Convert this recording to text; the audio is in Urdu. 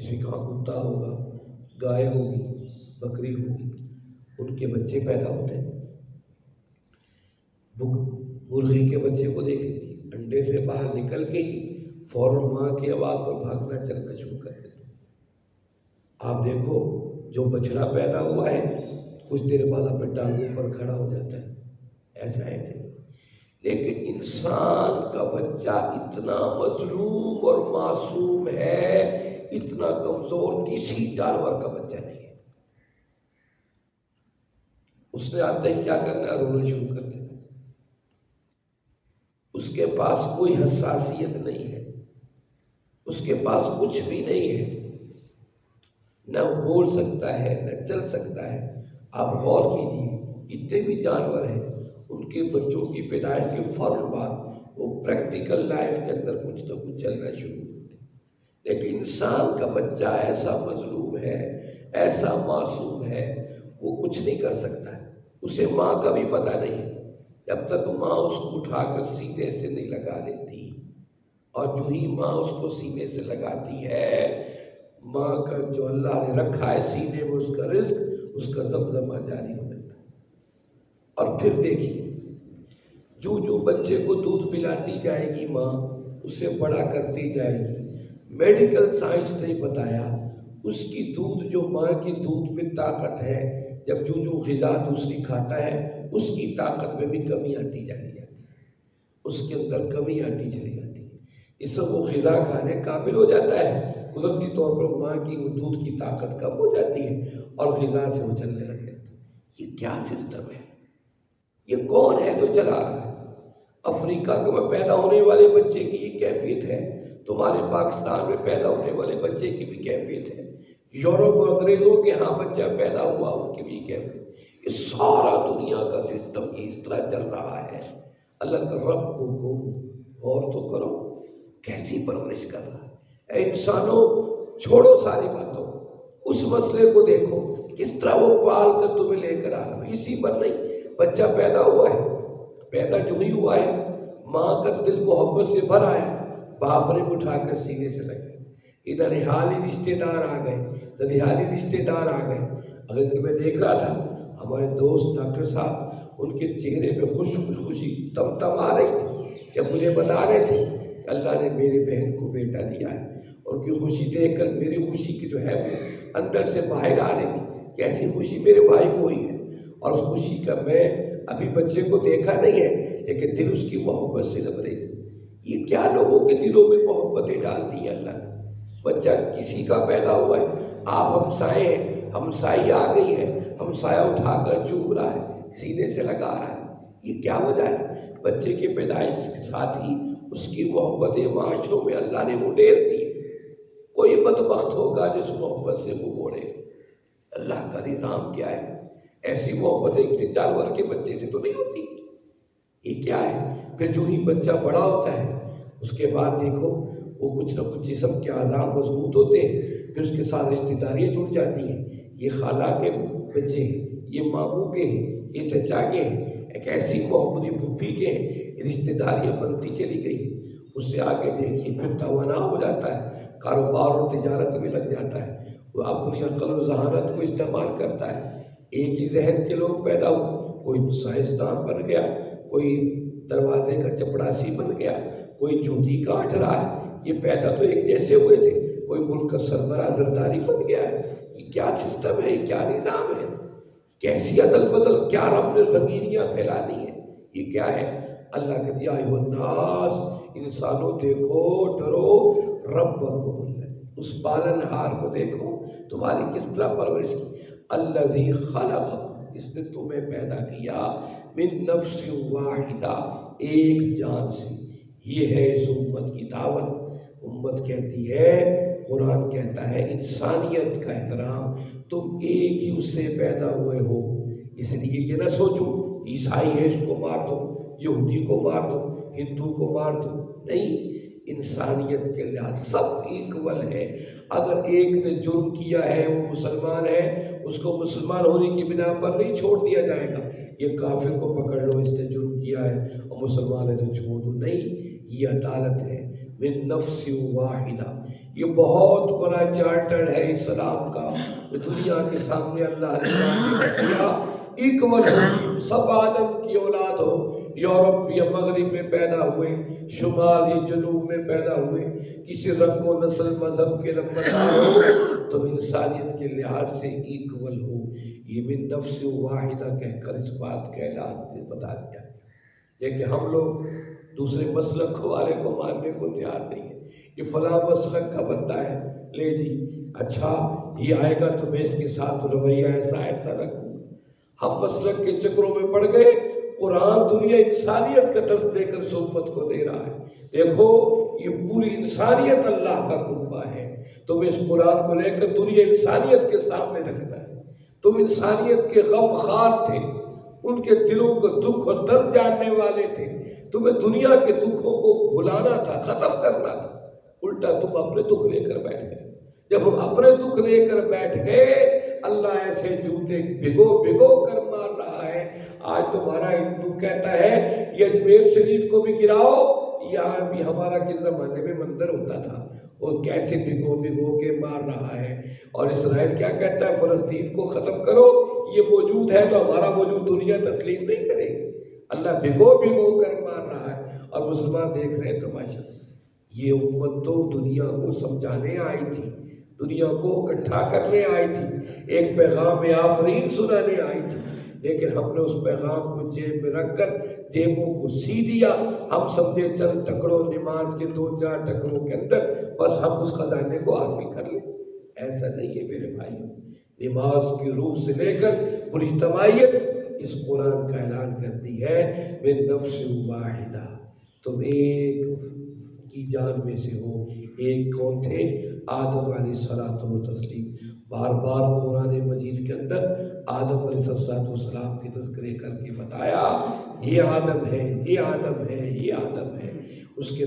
کسی کا کتا ہوگا، گائے ہوگی، بکری ہوگی، ان کے بچے پیدا ہوتے ہیں۔ مرغی کے بچے کو دیکھ لیجیے، انڈے سے باہر نکل کے ہی فوراً ماں کی آواز پر بھاگنا چلنا شروع کر دیتے ہیں۔ آپ دیکھو جو بچڑا پیدا ہوا ہے کچھ دیر بعد اپنے ٹانگوں پر کھڑا ہو جاتا ہے، ایسا ہے کہ لیکن انسان کا بچہ اتنا مظلوم اور معصوم ہے، اتنا کمزور کسی جانور کا بچہ نہیں ہے۔ اس نے آتے ہی کیا کرنا ہے؟ رونا شروع کر دینا۔ اس کے پاس کوئی حساسیت نہیں ہے، اس کے پاس کچھ بھی نہیں ہے، نہ بول سکتا ہے نہ چل سکتا ہے۔ آپ غور کیجیے، جتنے بھی جانور ہیں ان کے بچوں کی پیدائش کے فوراً بعد وہ پریکٹیکل لائف کے اندر کچھ نہ کچھ چلنا شروع ہوتے ہیں، لیکن انسان کا بچہ ایسا مظلوم ہے، ایسا معصوم ہے، وہ کچھ نہیں کر سکتا ہے۔ اسے ماں کا بھی پتہ نہیں ہے، جب تک ماں اس کو اٹھا کر سینے سے نہیں لگا لیتی، اور جو ہی ماں اس کو سینے سے لگاتی ہے، ماں کا جو اللہ نے رکھا ہے سینے میں اس کا رزق، اس کا زمزمہ جاری ہو جاتا ہے۔ اور پھر دیکھیے جو بچے کو دودھ پلاتی جائے گی ماں، اسے بڑا کرتی جائے گی۔ میڈیکل سائنس نے بتایا اس کی دودھ، جو ماں کی دودھ میں طاقت ہے، جب جو غذا دوسری کھاتا ہے اس کی طاقت میں بھی کمی آتی چلی جاتی ہے، اس کے اندر کمی آتی چلی جاتی ہے، اس سے وہ غذا کھانے قابل ہو جاتا ہے۔ قدرتی طور پر ماں کی دودھ کی طاقت کم ہو جاتی ہے اور غذا سے وہ چلنے لگ جاتا ہے۔ یہ کیا سسٹم ہے؟ یہ کون ہے جو چلا رہا ہے؟ افریقہ میں پیدا ہونے والے بچے کی یہ کیفیت ہے، تمہارے پاکستان میں پیدا ہونے والے بچے کی بھی کیفیت ہے، یورپ اور انگریزوں کے ہاں بچہ پیدا ہوا ان کی بھی کیفیت۔ یہ سارا دنیا کا سسٹم اس طرح چل رہا ہے۔ اللہ کا رب کو غور تو کرو کیسی پرورش کر رہا ہے۔ اے انسانوں، چھوڑو ساری باتوں کو، اس مسئلے کو دیکھو کس طرح وہ پال کر تمہیں لے کر آ رہا ہے۔ اسی پر نہیں، بچہ پیدا ہوا ہے، پیدا جو ہی ہوا ہے، ماں کا دل محبت سے بھر آیا، باپ نے اٹھا کر سینے سے لگا، ادھر حالی رشتے دار آ گئے، ننیالی رشتے دار آ گئے۔ اگر میں دیکھ رہا تھا ہمارے دوست ڈاکٹر صاحب، ان کے چہرے پہ خوشی تم آ رہی تھی، جب مجھے بتا رہے تھے کہ اللہ نے میری بہن کو بیٹا دیا ہے۔ ان کی خوشی دیکھ کر میری خوشی کی جو ہے اندر سے باہر آ رہی تھی کہ ایسی خوشی میرے بھائی کو ہوئی ہے، اور اس خوشی کا میں ابھی بچے کو دیکھا نہیں ہے، لیکن دل اس کی محبت سے لبریز ہے۔ یہ کیا لوگوں کے دلوں میں محبتیں ڈال دی ہیں اللہ نے۔ بچہ کسی کا پیدا ہوا ہے، آپ ہمسائے ہیں، ہمسائی آ گئی ہے، ہمسایہ اٹھا کر چوم رہا ہے، سینے سے لگا رہا ہے۔ یہ کیا وجہ ہے؟ بچے کے پیدائش کے ساتھ ہی اس کی محبتیں معاشروں میں اللہ نے اڈیل دی۔ کوئی بدبخت ہوگا جس محبت سے وہ موڑے۔ اللہ کا نظام کیا ہے؟ ایسی محبتیں کسی جانور کے بچے سے تو نہیں ہوتی۔ یہ کیا ہے؟ پھر جو ہی بچہ بڑا ہوتا ہے اس کے بعد دیکھو وہ کچھ نہ کچھ جسم کے اعضاء مضبوط ہوتے ہیں، پھر اس کے ساتھ رشتہ داریاں جڑ جاتی ہیں۔ یہ خالہ کے بچے ہیں، یہ ماموں کے ہیں، یہ چچا کے ہیں، ایک ایسی محبت پھوپھی کے ہیں، رشتہ داریاں بنتی چلی گئی۔ اس سے آگے دیکھیے پھر توانا ہو جاتا ہے، کاروبار اور تجارت میں لگ جاتا ہے، وہ اپنی عقل و ذہانت کو استعمال کرتا ہے۔ ایک ہی ذہن کے لوگ پیدا ہوئے، کوئی سائنسدان بن گیا، کوئی دروازے کا چپڑاسی بن گیا، کوئی جوتی کاٹ رہا ہے۔ یہ پیدا تو ایک جیسے ہوئے تھے، کوئی ملک کا سربراہ زرداری بن گیا ہے۔ یہ کیا سسٹم ہے؟ یہ کیا نظام ہے؟ کیسی عدل بدل کیا رب نے رنگینیاں پھیلا دی ہیں؟ یہ کیا ہے؟ اللہ کے دیا ہے الناس، انسانوں دیکھو، ڈرو ربکم الذی، اس پالنہار کو دیکھو تمہاری کس طرح پرورش کی۔ الذی خلقکم، اس نے تمہیں پیدا کیا، من نفس واحدہ، ایک جان سے۔ یہ ہے اس امت کی دعوت۔ امت کہتی ہے، قرآن کہتا ہے انسانیت کا احترام، تم ایک ہی اس سے پیدا ہوئے ہو، اس لیے یہ نہ سوچو عیسائی ہے اس کو مار دو، یہودی کو مار دو، ہندو کو مار دو، نہیں، انسانیت کے لحاظ سب ایکول ہے۔ اگر ایک نے جرم کیا ہے وہ مسلمان ہے، اس کو مسلمان ہونے کی بنا پر نہیں چھوڑ دیا جائے گا، یہ کافر کو پکڑ لو اس نے جرم کیا ہے اور مسلمان ہے تو چھوڑ دو، نہیں، یہ عدالت ہے۔ من نفس واحدہ، یہ بہت بڑا چارٹر ہے اسلام کا، دنیا کے سامنے اللہ نے کیا ایکول ہو، سب آدم کی اولاد ہو، یورپ یا مغرب میں پیدا ہوئے، شمال یا جنوب میں پیدا ہوئے، کسی رنگ و نسل مذہب کے نمبردار ہو، تو انسانیت کے لحاظ سے ایکول ہو۔ یہ من نفس واحدہ کہہ کر اس بات کا اعلان بتا دیا، لیکن ہم لوگ دوسرے مسلک والے کو ماننے کو تیار نہیں ہے۔ یہ فلاں مسلک کا بندہ ہے، لے جی اچھا یہ آئے گا تو میں اس کے ساتھ رویہ ایسا رکھوں۔ ہم مسلک کے چکروں میں پڑ گئے۔ قرآن دنیا انسانیت کا درس دے کر امت کو دے رہا ہے، دیکھو یہ پوری انسانیت اللہ کا قربہ ہے، تم اس قرآن کو لے کر دنیا انسانیت کے سامنے رکھنا ہے۔ تم انسانیت کے غم خوار تھے، ان کے دلوں کو دکھ اور درد جاننے والے تھے، تمہیں دنیا کے دکھوں کو بھلانا تھا، ختم کرنا تھا، الٹا تم اپنے دکھ لے کر بیٹھ گئے۔ جب ہم اپنے دکھ لے کر بیٹھ گئے، اللہ ایسے جوتے بھگو کر مار رہا ہے۔ آج تمہارا ہندو کہتا ہے یہ اجمیر شریف کو بھی گراؤ، یہاں بھی ہمارا کس زمانے میں مندر ہوتا تھا، وہ کیسے بھگو کے مار رہا ہے۔ اور اسرائیل کیا کہتا ہے، فلسطین کو ختم کرو، یہ موجود ہے تو ہمارا وجود دنیا تسلیم نہیں کرے گی۔ اللہ بھگو کر مار رہا ہے اور مسلمان دیکھ رہے ہیں تماشا۔ یہ امت تو دنیا کو سمجھانے آئی تھی، دنیا کو اکٹھا کرنے آئی تھی، ایک پیغام آفرین سنانے آئی تھی، لیکن ہم نے اس پیغام کو جیب میں رکھ کر جیبوں کو سی دیا۔ ہم سمجھے چند ٹکڑوں نماز کے 2-4 ٹکڑوں کے اندر بس ہم اس خزانے کو حاصل کر لیں۔ ایسا نہیں ہے میرے بھائیوں، نماز کی روح سے لے کر پوری اجتماعیت اس قرآن کا اعلان کرتی ہے من نفس واحدہ، تم ایک کی جان میں سے ہو۔ ایک کون تھے؟ آدم علیہ الصلوۃ والتسلیم۔ بار بار قرآن مجید کے اندر آدم علیہ الصلوۃ والسلام کے تذکرے کر کے بتایا یہ آدم ہے، یہ آدم ہے، یہ آدم ہے۔ اس کے